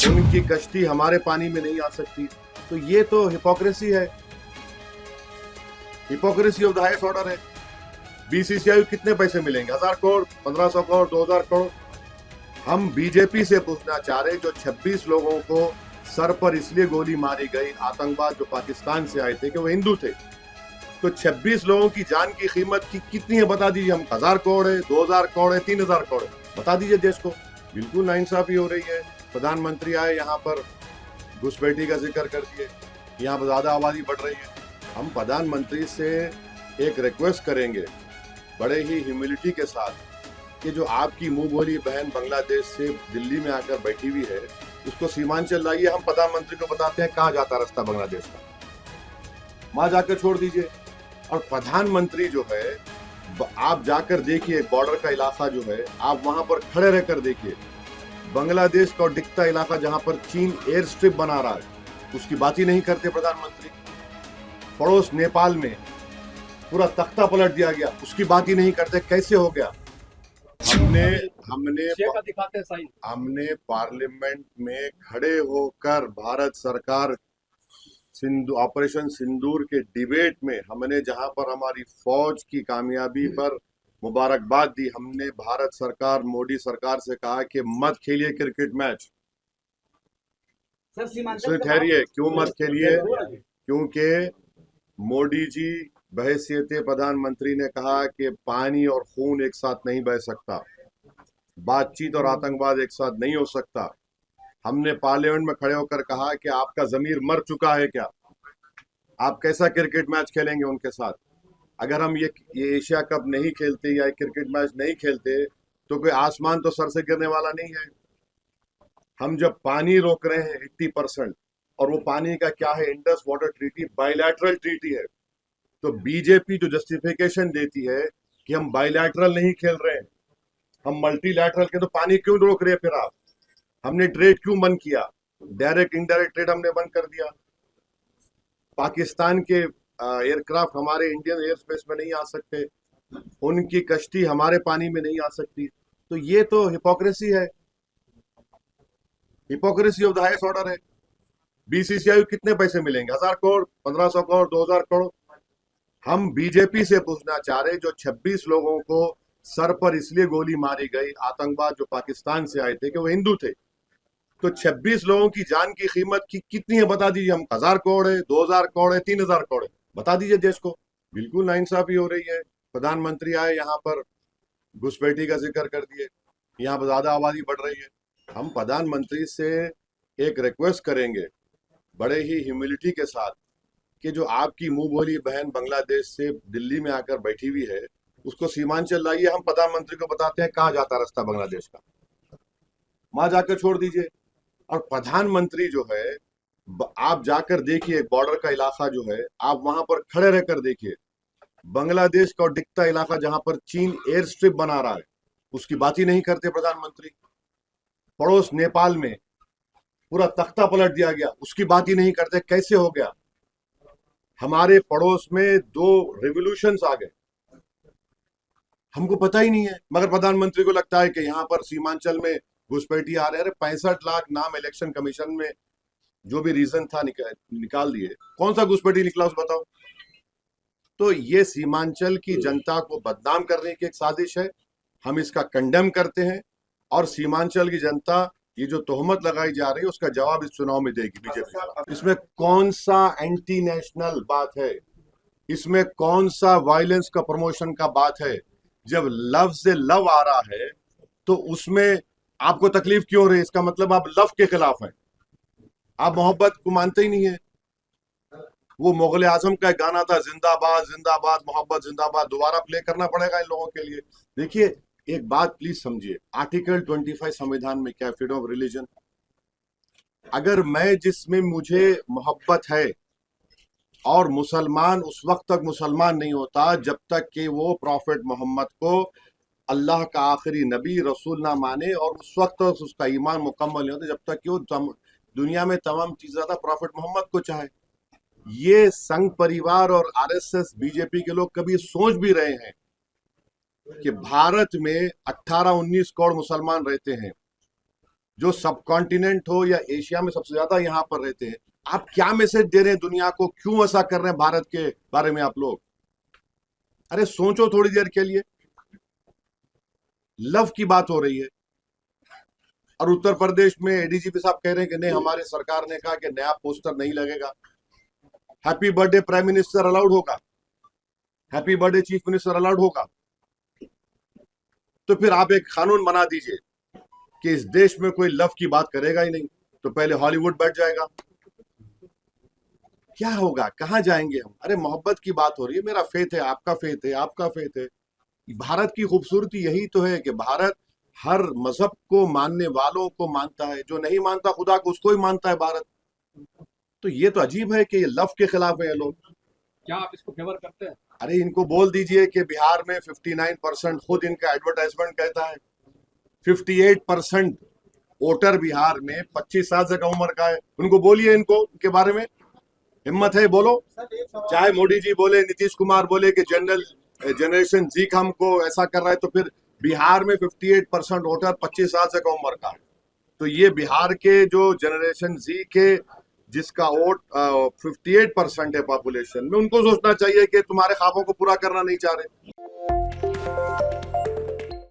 उनकी कश्ती हमारे पानी में नहीं आ सकती। तो ये तो हिपोक्रेसी है, hypocrisy of the highest order है। बीसीसीआई कितने पैसे मिलेंगे? 1000 करोड़, 1500 करोड़, 2000 करोड़। हम बीजेपी से पूछना चाह रहे, जो 26 लोगों को सर पर इसलिए गोली मारी गई, आतंकवाद जो पाकिस्तान से आए थे, कि वो हिंदू थे, तो 26 लोगों की जान की कीमत कितनी है बता दीजिए। हम 1000 करोड़ है, 2000 करोड़ है, 3000 करोड़ है, बता दीजिए देश को। बिल्कुल नाइंसाफी हो रही है। प्रधानमंत्री आए यहाँ पर घुसपैठी का जिक्र कर दिए, यहाँ पर ज्यादा आबादी बढ़ रही है। हम प्रधानमंत्री से एक रिक्वेस्ट करेंगे बड़े ही ह्यूमिलिटी के साथ, कि जो आपकी मुंह बोली बहन बांग्लादेश से दिल्ली में आकर बैठी हुई है, उसको सीमांचल लाइए। हम प्रधानमंत्री को बताते हैं कहाँ जाता रास्ता बांग्लादेश का, वहां जाकर छोड़ दीजिए। और प्रधानमंत्री जो है, आप जाकर देखिए बॉर्डर का इलाका जो है, आप वहां पर खड़े रहकर देखिए। बांग्लादेश का दिखता इलाका जहां पर चीन एयर स्ट्रिप बना रहा है, उसकी बात ही नहीं करते प्रधानमंत्री। पड़ोस नेपाल में पूरा तख्ता पलट दिया गया, उसकी बात ही नहीं करते। कैसे हो गया? हमने पार्लियामेंट में खड़े होकर भारत सरकार ऑपरेशन सिंदूर के डिबेट में हमने जहां पर हमारी फौज की कामयाबी पर मुबारकबाद दी, हमने भारत सरकार, मोदी सरकार से कहा कि मत खेलिए क्रिकेट मैच। सर ठहरिए, क्यों मत खेलिए? क्योंकि मोदी जी बहैसियत प्रधानमंत्री ने कहा कि पानी और खून एक साथ नहीं बह सकता, बातचीत और आतंकवाद एक साथ नहीं हो सकता। हमने पार्लियामेंट में खड़े होकर कहा कि आपका जमीर मर चुका है क्या? आप कैसा क्रिकेट मैच खेलेंगे उनके साथ? अगर हम ये एशिया कप नहीं खेलते या क्रिकेट मैच नहीं खेलते, तो कोई आसमान तो सर से गिरने वाला नहीं है। हम जब पानी रोक रहे हैं 80%, और वो पानी का क्या है? Indus water treaty bilateral treaty है। तो बीजेपी जो जस्टिफिकेशन देती है कि हम बायलैटरल नहीं खेल रहे हैं, हम मल्टीलैटरल के, तो पानी क्यों रोक रहे हैं फिर आप? हमने ट्रेड क्यों बंद किया? डायरेक्ट इनडायरेक्ट ट्रेड हमने बंद कर दिया। पाकिस्तान के एयरक्राफ्ट हमारे इंडियन एयर स्पेस में नहीं आ सकते, उनकी कश्ती हमारे पानी में नहीं आ सकती। तो ये तो हिपोक्रेसी है, hypocrisy of the highest order है। बीसीसीआई कितने पैसे मिलेंगे? 1000 करोड़, 1500 करोड़, 2000 करोड़। हम बीजेपी से पूछना चाह रहे, जो 26 लोगों को सर पर इसलिए गोली मारी गई, आतंकवाद जो पाकिस्तान से आए थे, कि वो हिंदू थे, तो 26 लोगों की जान की कीमत कितनी है बता दीजिए। हम 1000 करोड़ है, 2000 करोड़ है, 3000 करोड़ है, बता दीजिए देश को। बिल्कुल नाइंसाफी हो रही है। प्रधानमंत्री आए यहाँ पर घुसपैठी का जिक्र कर दिए, यहाँ पर ज्यादा आबादी बढ़ रही है। हम प्रधानमंत्री से एक रिक्वेस्ट करेंगे बड़े ही ह्यूमिलिटी के साथ, कि जो आपकी मुंह बोली बहन बांग्लादेश से दिल्ली में आकर बैठी हुई है, उसको सीमांचल लाइए। हम प्रधानमंत्री को बताते हैं कहाँ जाता रास्ता बांग्लादेश का, वहां जाकर छोड़ दीजिए। और प्रधानमंत्री जो है, आप जाकर देखिए बॉर्डर का इलाका जो है, आप वहां पर खड़े रहकर देखिए। बांग्लादेश का दिखता इलाका जहां पर चीन एयर स्ट्रिप बना रहा है, उसकी बात ही नहीं करते प्रधानमंत्री। पड़ोस नेपाल में पूरा तख्ता पलट दिया गया, उसकी बात ही नहीं करते। कैसे हो गया? हमारे पड़ोस में 2 रिवॉल्यूशंस आ गए, हमको पता ही नहीं है, मगर प्रधानमंत्री को लगता है कि यहाँ पर सीमांचल में घुसपैठी आ रहे हैं। 65 लाख नाम इलेक्शन कमीशन में जो भी रीजन था निकाल दिए, कौन सा घुसपैठी निकला उस बताओ। तो ये सीमांचल की जनता को बदनाम करने की एक साजिश है, हम इसका कंडेम करते हैं। और सीमांचल की जनता ये जो तोहमत लगाई जा रही है, उसका जवाब इस चुनाव में देगी बीजेपी। इसमें कौन सा एंटी नेशनल बात है? इसमें कौन सा वायलेंस का प्रमोशन का बात है? जब लव से लव आ रहा है, तो उसमें आपको तकलीफ क्यों हो रही है? इसका मतलब आप लव के खिलाफ हैं, आप मोहब्बत को मानते ही नहीं है। वो मुगल आजम का गाना था, जिंदाबाद जिंदाबाद मोहब्बत जिंदाबाद, दोबारा प्ले करना पड़ेगा इन लोगों के लिए। देखिए, एक बात प्लीज समझिए, आर्टिकल 25 संविधान में क्या, फ्रीडम ऑफ रिलीजन। अगर मैं जिसमें मुझे मोहब्बत है, और मुसलमान उस वक्त तक मुसलमान नहीं होता जब तक कि वो प्रॉफिट मोहम्मद को अल्लाह का आखिरी नबी रसूल ना माने, और उस वक्त तक उसका ईमान मुकम्मल नहीं होता जब तक कि वो दुनिया में तमाम चीजें प्रॉफिट मोहम्मद को चाहे। ये संघ परिवार और आरएसएस बीजेपी के लोग कभी सोच भी रहे हैं कि भारत में 18-19 करोड़ मुसलमान रहते हैं, जो सब कॉन्टिनेंट हो या एशिया में सबसे ज्यादा यहाँ पर रहते हैं, आप क्या मैसेज दे रहे हैं दुनिया को? क्यों ऐसा कर रहे हैं भारत के बारे में आप लोग? अरे सोचो थोड़ी देर के लिए। लव की बात हो रही है और उत्तर प्रदेश में एडीजीपी साहब कह रहे हैं कि नहीं, हमारी सरकार ने कहा कि नया पोस्टर नहीं लगेगा। Happy birthday prime minister allowed होगा? Happy birthday chief minister allowed होगा? तो फिर आप एक कानून बना दीजिए कि इस देश में कोई लव की बात करेगा ही नहीं, तो पहले हॉलीवुड बैठ जाएगा। क्या होगा? कहां जाएंगे हम? अरे मोहब्बत की बात हो रही है। मेरा फेथ है, आपका फेथ है, आपका फेथ है। भारत की खूबसूरती यही तो है कि भारत हर मजहब को मानने वालों को मानता है, जो नहीं मानता खुदा को उसको ही मानता है भारत। तो ये तो अजीब है कि ये लव के खिलाफ है ये लोग। क्या आप इसको फेवर करते हैं? अरे इनको बोल दीजिए कि बिहार में 59%, खुद इनका एडवर्टाइजमेंट कहता है 58% वोटर बिहार में 25 साल से कम उम्र का है। उनको बोलिए, इनको इनके बारे में हिम्मत है बोलो। चाहे मोदी जी बोले, नीतीश कुमार बोले कि जनरेशन जी हमको ऐसा कर रहा है, तो फिर बिहार में 58% वोटर 25 साल से कम उम्र का है। तो ये बिहार के जो जनरेशन जी के जिसका वोट 58% है पॉपुलेशन में, उनको सोचना चाहिए कि तुम्हारे ख्वाबों को पूरा करना नहीं चाह रहे।